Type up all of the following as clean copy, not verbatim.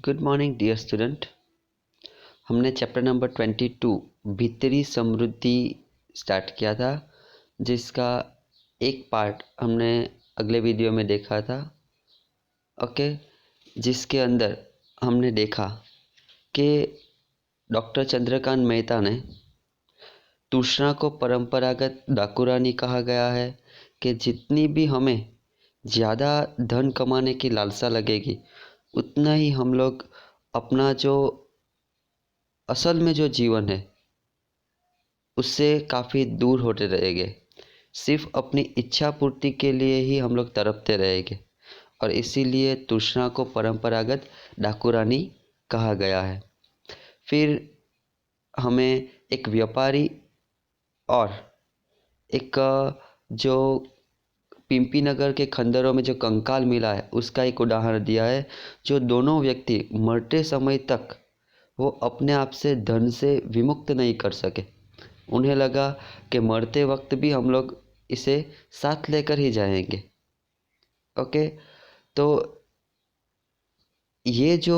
Good morning dear student. हमने chapter number 22 भीतरी समृद्धि start किया था, जिसका एक पार्ट हमने अगले वीडियो में देखा था। ओके, जिसके अंदर हमने देखा कि डॉक्टर चंद्रकांत मेहता ने तूष्णा को परंपरागत डाकुरानी कहा गया है कि जितनी भी हमें ज़्यादा धन कमाने की लालसा लगेगी, उतना ही हम लोग अपना जो असल में जो जीवन है उससे काफ़ी दूर होते रहेंगे। सिर्फ अपनी इच्छा पूर्ति के लिए ही हम लोग तड़पते रहेंगे, और इसीलिए तृष्णा को परंपरागत डाकुरानी कहा गया है। फिर हमें एक व्यापारी और एक जो पिंपी नगर के खंडरों में जो कंकाल मिला है उसका एक उदाहरण दिया है, जो दोनों व्यक्ति मरते समय तक वो अपने आप से धन से विमुक्त नहीं कर सके। उन्हें लगा कि मरते वक्त भी हम लोग इसे साथ लेकर ही जाएंगे। ओके, तो ये जो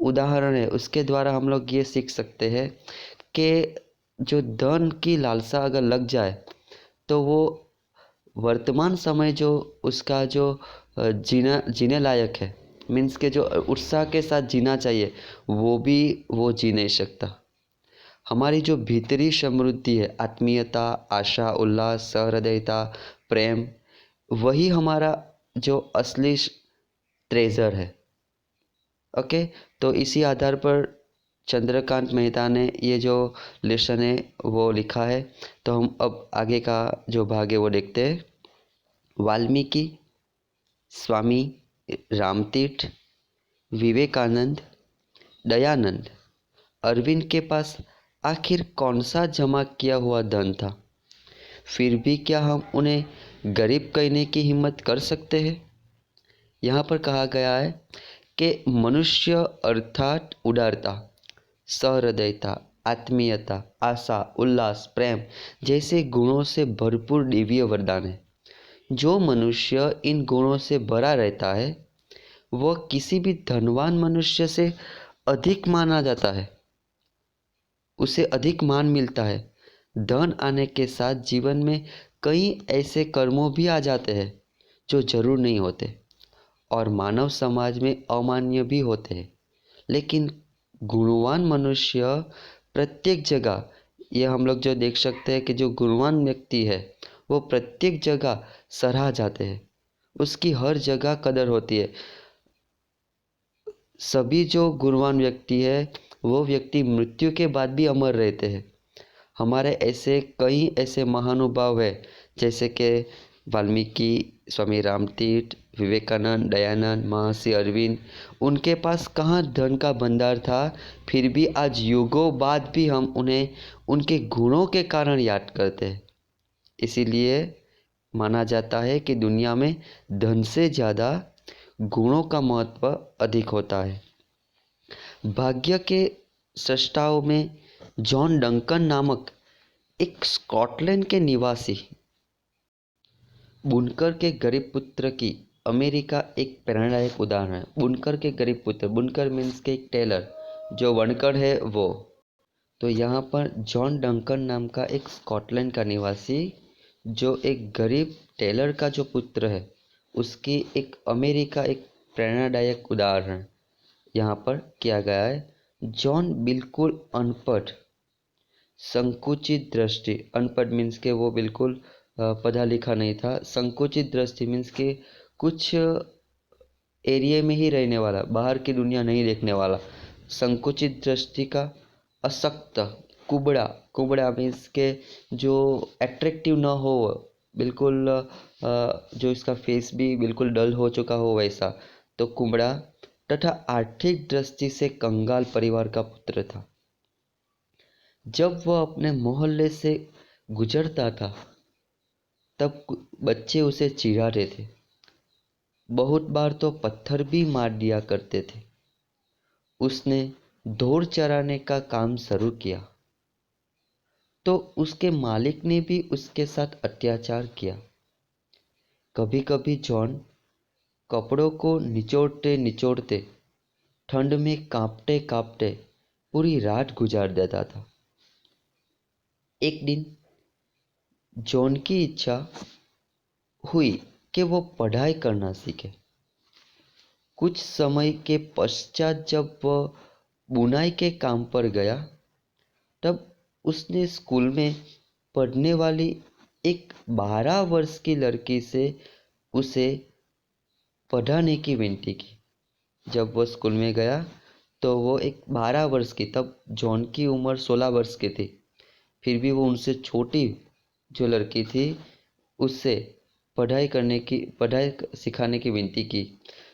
उदाहरण है उसके द्वारा हम लोग ये सीख सकते हैं कि जो धन की लालसा अगर लग जाए तो वो वर्तमान समय जो उसका जो जीने लायक है, मीन्स के जो उत्साह के साथ जीना चाहिए, वो जी नहीं सकता। हमारी जो भीतरी समृद्धि है, आत्मीयता, आशा, उल्लास, सहृदयता, प्रेम, वही हमारा जो असली ट्रेजर है। ओके, तो इसी आधार पर चंद्रकांत मेहता ने ये जो लेसन है वो लिखा है। तो हम अब आगे का जो भाग है वो देखते हैं। वाल्मीकि, स्वामी रामतीर्थ, विवेकानंद, दयानंद, अरविंद के पास आखिर कौन सा जमा किया हुआ धन था? फिर भी क्या हम उन्हें गरीब कहने की हिम्मत कर सकते हैं? यहाँ पर कहा गया है कि मनुष्य अर्थात उदारता, सहृदयता, आत्मीयता, आशा, उल्लास, प्रेम जैसे गुणों से भरपूर दिव्य वरदान है। जो मनुष्य इन गुणों से भरा रहता है वह किसी भी धनवान मनुष्य से अधिक माना जाता है, उसे अधिक मान मिलता है। धन आने के साथ जीवन में कई ऐसे कर्मों भी आ जाते हैं जो जरूर नहीं होते और मानव समाज में अमान्य भी होते हैं, लेकिन गुणवान मनुष्य प्रत्येक जगह, ये हम लोग जो देख सकते हैं कि जो गुणवान व्यक्ति है वो प्रत्येक जगह सराहा जाते हैं, उसकी हर जगह कदर होती है। सभी जो गुणवान व्यक्ति है वो व्यक्ति मृत्यु के बाद भी अमर रहते हैं। हमारे ऐसे कई ऐसे महानुभाव है, जैसे कि वाल्मीकि, स्वामी रामतीर्थ, विवेकानंद, दयानंद, महर्षि अरविंद। उनके पास कहाँ धन का भंडार था, फिर भी आज युगों बाद भी हम उन्हें उनके गुणों के कारण याद करते हैं। इसीलिए माना जाता है कि दुनिया में धन से ज़्यादा गुणों का महत्व अधिक होता है। भाग्य के सृष्टाओं में जॉन डंकन नामक एक स्कॉटलैंड के निवासी बुनकर के गरीब पुत्र की अमेरिका एक प्रेरणादायक उदाहरण है। बुनकर के गरीब पुत्र, बुनकर मीन्स के एक टेलर, जो वनकर है वो। तो यहाँ पर जॉन डंकन नाम का एक स्कॉटलैंड का निवासी, जो एक गरीब टेलर का जो पुत्र है, उसकी एक अमेरिका एक प्रेरणादायक उदाहरण यहाँ पर किया गया है। जॉन बिल्कुल अनपढ़, संकुचित दृष्टि, अनपढ़ मीन्स के वो बिल्कुल पढ़ा लिखा नहीं था। संकुचित दृष्टि मीन्स के कुछ एरिया में ही रहने वाला, बाहर की दुनिया नहीं देखने वाला। संकुचित दृष्टि का, अशक्त, कुबड़ा, कुबड़ा मीन्स के जो अट्रैक्टिव ना हो, बिल्कुल जो इसका फेस भी बिल्कुल डल हो चुका हो वैसा, तो कुबड़ा, तथा आर्थिक दृष्टि से कंगाल परिवार का पुत्र था। जब वह अपने मोहल्ले से गुजरता था तब बच्चे उसे चिढ़ाते थे, बहुत बार तो पत्थर भी मार दिया करते थे। उसने ढोर चराने का काम शुरू किया तो उसके मालिक ने भी उसके साथ अत्याचार किया। कभी कभी जॉन कपड़ों को निचोड़ते निचोड़ते ठंड में कांपते कांपते पूरी रात गुजार देता था। एक दिन जॉन की इच्छा हुई कि वो पढ़ाई करना सीखे। कुछ समय के पश्चात जब वह बुनाई के काम पर गया, तब उसने स्कूल में पढ़ने वाली एक 12 वर्ष की लड़की से उसे पढ़ाने की विनती की। जब वो स्कूल में गया तो वो एक 12 वर्ष की, तब जॉन की उम्र 16 वर्ष की थी, फिर भी वो उनसे छोटी जो लड़की थी उससे पढ़ाई सिखाने की विनती की।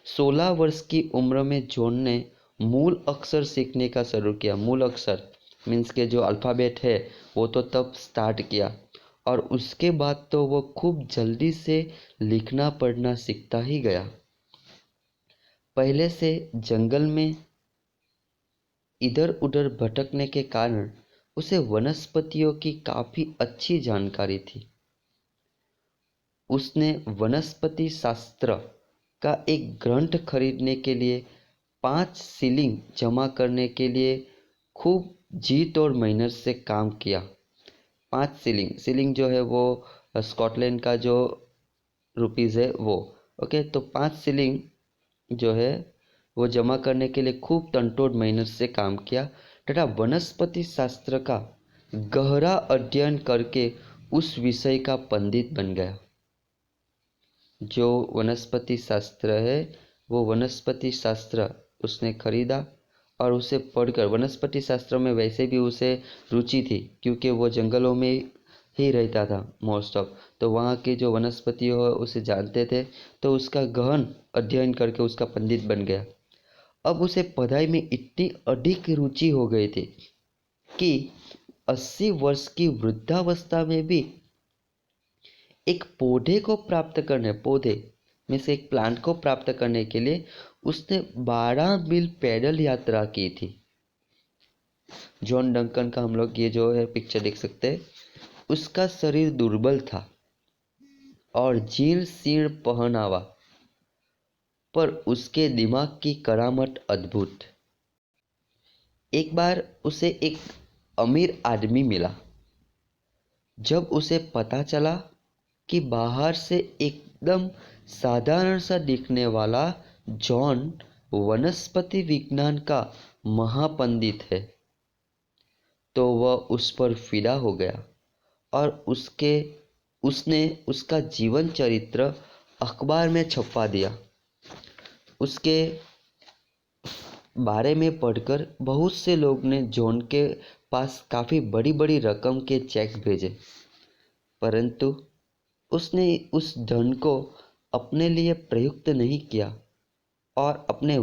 16 वर्ष की उम्र में जॉन ने मूल अक्षर सीखने का शुरू किया। मूल अक्षर मीन्स के जो अल्फ़ाबेट है वो तो तब स्टार्ट किया, और उसके बाद तो वो खूब जल्दी से लिखना पढ़ना सीखता ही गया। पहले से जंगल में इधर उधर भटकने के कारण उसे वनस्पतियों की काफ़ी अच्छी जानकारी थी। उसने वनस्पति शास्त्र का एक ग्रंथ खरीदने के लिए 5 शिलिंग जमा करने के लिए खूब जी और मेहनत से काम किया। 5 शिलिंग जो है वो स्कॉटलैंड का जो रुपीज़ है वो। ओके, तो 5 शिलिंग जो है वो जमा करने के लिए खूब तनतोड़ मेहनत से काम किया तथा वनस्पति शास्त्र का गहरा अध्ययन करके उस विषय का पंडित बन गया। जो वनस्पति शास्त्र है वो वनस्पति शास्त्र उसने खरीदा और उसे पढ़कर, वनस्पति शास्त्र में वैसे भी उसे रुचि थी क्योंकि वो जंगलों में ही रहता था मोस्ट ऑफ, तो वहाँ के जो वनस्पति हो उसे जानते थे, तो उसका गहन अध्ययन करके उसका पंडित बन गया। अब उसे पढ़ाई में इतनी अधिक रुचि हो गई थी कि 80 वर्ष की वृद्धावस्था में भी एक पौधे में से एक प्लांट को प्राप्त करने के लिए उसने 12 मील पैदल यात्रा की थी। जॉन डंकन का हम लोग ये जो है पिक्चर देख सकते हैं। उसका शरीर दुर्बल था और जीर्ण शीर्ण पहनावा, पर उसके दिमाग की करामत अद्भुत। एक बार उसे एक अमीर आदमी मिला। जब उसे पता चला कि बाहर से एकदम साधारण सा दिखने वाला जॉन वनस्पति विज्ञान का महापंडित है, तो वह उस पर फिदा हो गया और उसने उसका जीवन चरित्र अखबार में छपवा दिया। उसके बारे में पढ़कर बहुत से लोग ने जॉन के पास काफ़ी बड़ी बड़ी रकम के चेक भेजे, परंतु उसने उस धन को अपने लिए प्रयुक्त नहीं किया और अपने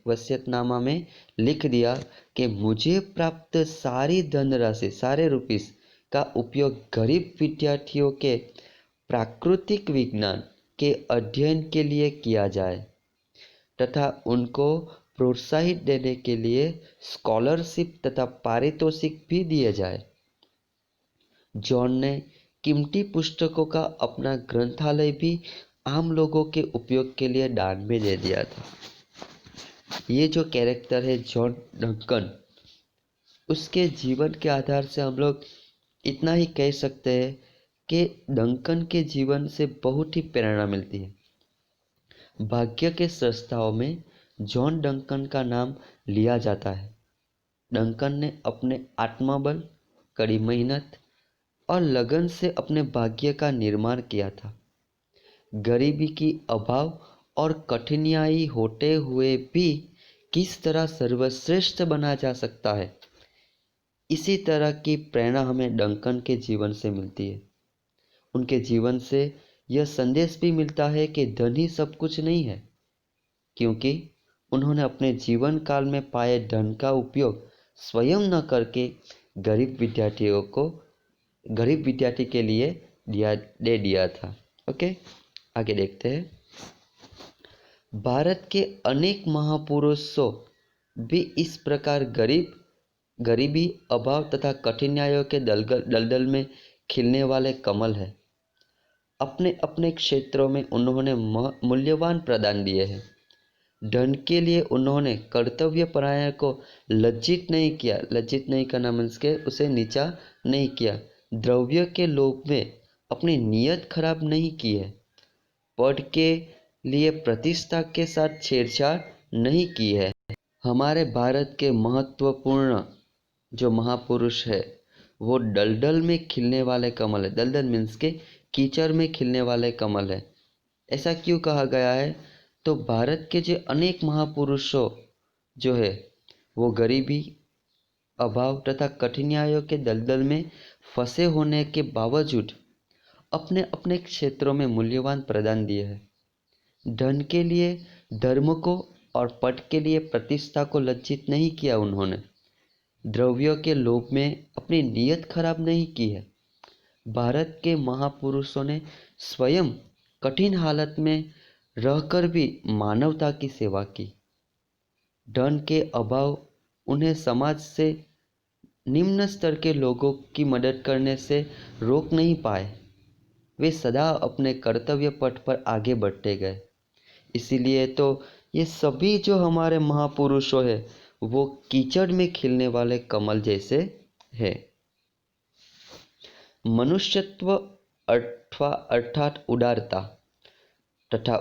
वसीयतनामा में लिख दिया कि मुझे प्राप्त सारी धनराशि, सारे रुपीस का उपयोग गरीब विद्यार्थियों के प्राकृतिक विज्ञान के अध्ययन के लिए किया जाए तथा उनको प्रोत्साहित देने के लिए स्कॉलरशिप तथा पारितोषिक भी दिए जाए। जॉन ने कीमती पुस्तकों का अपना ग्रंथालय भी आम लोगों के उपयोग के लिए दान में दे दिया था। ये जो कैरेक्टर है जॉन डंकन, उसके जीवन के आधार से हम लोग इतना ही कह सकते हैं कि डंकन के जीवन से बहुत ही प्रेरणा मिलती है। भाग्य के संस्थाओं में जॉन डंकन का नाम लिया जाता है। डंकन ने अपने आत्मबल, कड़ी मेहनत और लगन से अपने भाग्य का निर्माण किया था। गरीबी की अभाव और कठिनाई होते हुए भी किस तरह सर्वश्रेष्ठ बना जा सकता है, इसी तरह की प्रेरणा हमें डंकन के जीवन से मिलती है। उनके जीवन से यह संदेश भी मिलता है कि धन ही सब कुछ नहीं है, क्योंकि उन्होंने अपने जीवन काल में पाए धन का उपयोग स्वयं न करके गरीब विद्यार्थी के लिए दे दिया था। ओके, आगे देखते हैं। भारत के अनेक महापुरुषों भी इस प्रकार गरीबी, अभाव तथा कठिनाइयों के दलदल में खिलने वाले कमल है। अपने अपने क्षेत्रों में उन्होंने मूल्यवान प्रदान दिए हैं। धन के लिए उन्होंने कर्तव्यपरायण को लज्जित नहीं किया। लज्जित नहीं करना मीन्स के उसे नीचा नहीं किया। द्रव्य के लोभ में अपनी नीयत खराब नहीं की है। पद के लिए प्रतिष्ठा के साथ छेड़छाड़ नहीं की है। हमारे भारत के महत्वपूर्ण जो महापुरुष है वो दलदल में खिलने वाले कमल है। दलदल मीन्स के कीचड़ में खिलने वाले कमल है। ऐसा क्यों कहा गया है? तो भारत के जो अनेक महापुरुषों जो है वो गरीबी, अभाव तथा कठिनाइयों के दलदल में फंसे होने के बावजूद अपने अपने क्षेत्रों में मूल्यवान प्रदान दिए हैं। धन के लिए धर्म को और पद के लिए प्रतिष्ठा को लज्जित नहीं किया उन्होंने। द्रव्यों के लोभ में अपनी नीयत खराब नहीं की है। भारत के महापुरुषों ने स्वयं कठिन हालत में रहकर भी मानवता की सेवा की। धन के अभाव उन्हें समाज से निम्न स्तर के लोगों की मदद करने से रोक नहीं पाए। वे सदा अपने कर्तव्य पथ पर आगे बढ़ते गए। इसीलिए तो ये सभी जो हमारे महापुरुषों हैं वो कीचड़ में खिलने वाले कमल जैसे है। मनुष्यत्व अर्थात उदारता तथा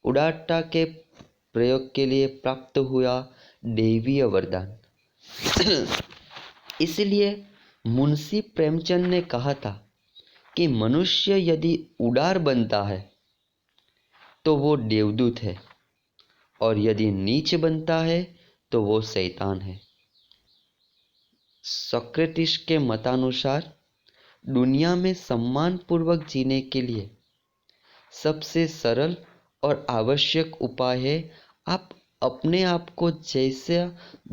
उदारता के प्रयोग के लिए प्राप्त हुआ दैवीय वरदान। इसलिए मुंशी प्रेमचंद ने कहा था कि मनुष्य यदि उदार बनता है तो वो देवदूत है और यदि नीच बनता है तो वो शैतान है। सोक्रेटिस के मतानुसार दुनिया में सम्मानपूर्वक जीने के लिए सबसे सरल और आवश्यक उपाय है आप अपने आप को जैसे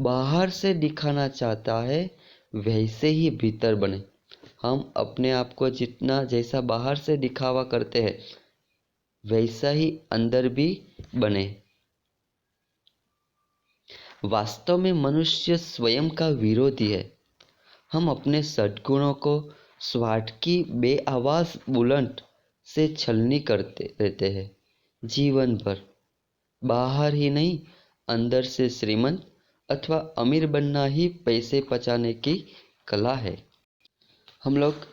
बाहर से दिखाना चाहता है वैसे ही भीतर बने। हम अपने आप को जितना जैसा बाहर से दिखावा करते हैं वैसा ही अंदर भी बने। वास्तव में मनुष्य स्वयं का विरोधी है। हम अपने सद्गुणों को स्वार्थ की बेआवाज बुलंद से छलनी करते रहते हैं जीवन भर। बाहर ही नहीं अंदर से श्रीमंत अथवा अमीर बनना ही पैसे बचाने की कला है। हम लोग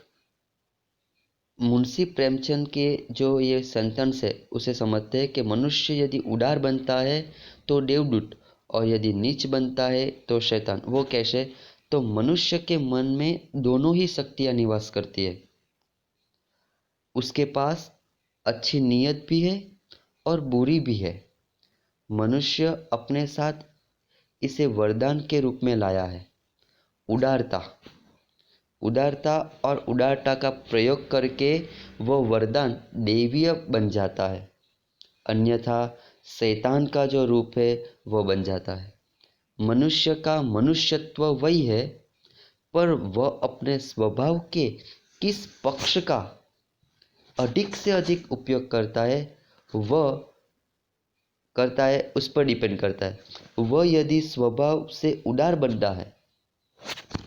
मुंशी प्रेमचंद के जो ये सेंटेंस है उसे समझते हैं कि मनुष्य यदि उदार बनता है तो देवदूत और यदि नीच बनता है तो शैतान। वो कैसे? तो मनुष्य के मन में दोनों ही शक्तियां निवास करती है। उसके पास अच्छी नीयत भी है और बुरी भी है। मनुष्य अपने साथ इसे वरदान के रूप में लाया है। उदारता और उदारता का प्रयोग करके वो वरदान दैवीय बन जाता है, अन्यथा शैतान का जो रूप है वो बन जाता है। मनुष्य का मनुष्यत्व वही है, पर वह अपने स्वभाव के किस पक्ष का अधिक से अधिक उपयोग करता है उस पर डिपेंड करता है। वह यदि स्वभाव से उदार बनता है,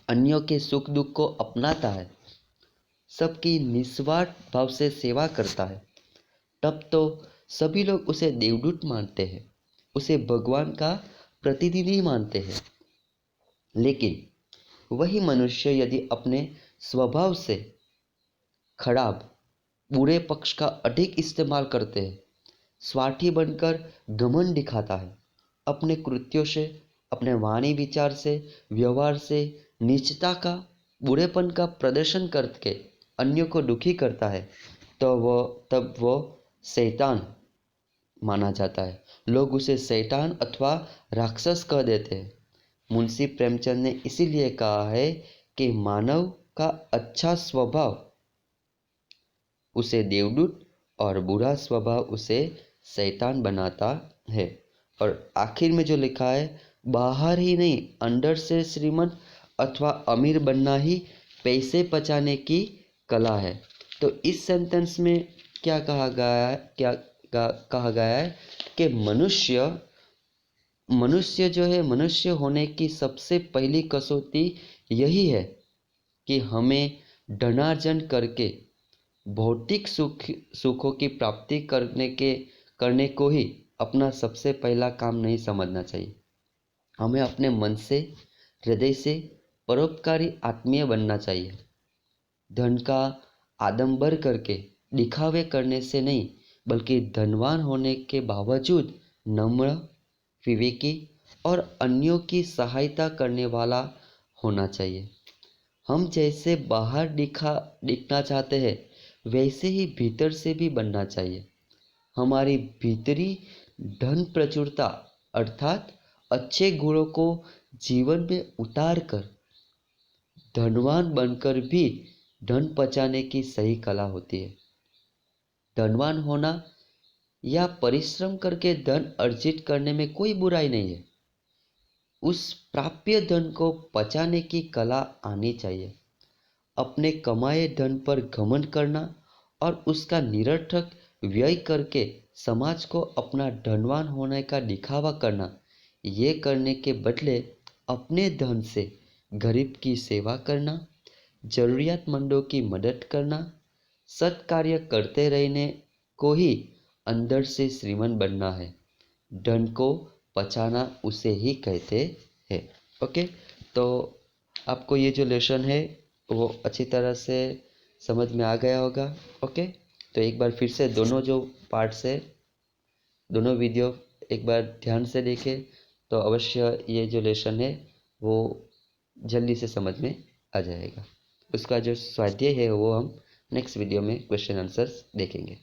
अन्यों के सुख दुख को अपनाता है, सबकी निस्वार्थ भाव से सेवा करता है, तब तो सभी लोग उसे देवदूत मानते हैं, उसे भगवान का प्रतिनिधि मानते हैं। लेकिन वही मनुष्य यदि अपने स्वभाव से खराब बुरे पक्ष का अधिक इस्तेमाल करते हैं, स्वार्थी बनकर घमंड दिखाता है, अपने कृत्यों से, अपने वाणी विचार से, व्यवहार से नीचता का, बुरेपन का प्रदर्शन करके अन्यों को दुखी करता है, तब वो शैतान माना जाता है। लोग उसे शैतान अथवा राक्षस कह देते हैं। मुंशी प्रेमचंद ने इसीलिए कहा है कि मानव का अच्छा स्वभाव उसे देवदूत और बुरा स्वभाव उसे शैतान बनाता है। और आखिर में जो लिखा है, बाहर ही नहीं अंदर से श्रीमंत अथवा अमीर बनना ही पैसे बचाने की कला है। तो इस सेंटेंस में क्या कहा गया है कि मनुष्य जो है, मनुष्य होने की सबसे पहली कसौटी यही है कि हमें धनार्जन करके भौतिक सुखों की प्राप्ति करने को ही अपना सबसे पहला काम नहीं समझना चाहिए। हमें अपने मन से, हृदय से परोपकारी आत्मीय बनना चाहिए। धन का आडंबर करके, दिखावे करने से नहीं, बल्कि धनवान होने के बावजूद नम्र, विवेकी और अन्यों की सहायता करने वाला होना चाहिए। हम जैसे बाहर दिखना चाहते हैं, वैसे ही भीतर से भी बनना चाहिए। हमारी भीतरी धन प्रचुरता अर्थात अच्छे गुणों को जीवन में उतार कर धनवान बनकर भी धन बचाने की सही कला होती है। धनवान होना या परिश्रम करके धन अर्जित करने में कोई बुराई नहीं है। उस प्राप्य धन को बचाने की कला आनी चाहिए। अपने कमाए धन पर घमंड करना और उसका निरर्थक व्यय करके समाज को अपना धनवान होने का दिखावा करना, ये करने के बदले अपने धन से गरीब की सेवा करना, जरूरियातमंदों की मदद करना, सत्कार्य करते रहने को ही अंदर से श्रीमंत बनना है। धन को बचाना उसे ही कहते हैं। ओके, तो आपको ये जो लेसन है वो अच्छी तरह से समझ में आ गया होगा। ओके, तो एक बार फिर से दोनों जो पार्ट्स है, दोनों वीडियो एक बार ध्यान से देखें, तो अवश्य ये जो लेसन है वो जल्दी से समझ में आ जाएगा। उसका जो स्वाध्याय है वो हम नेक्स्ट वीडियो में क्वेश्चन आंसर्स देखेंगे।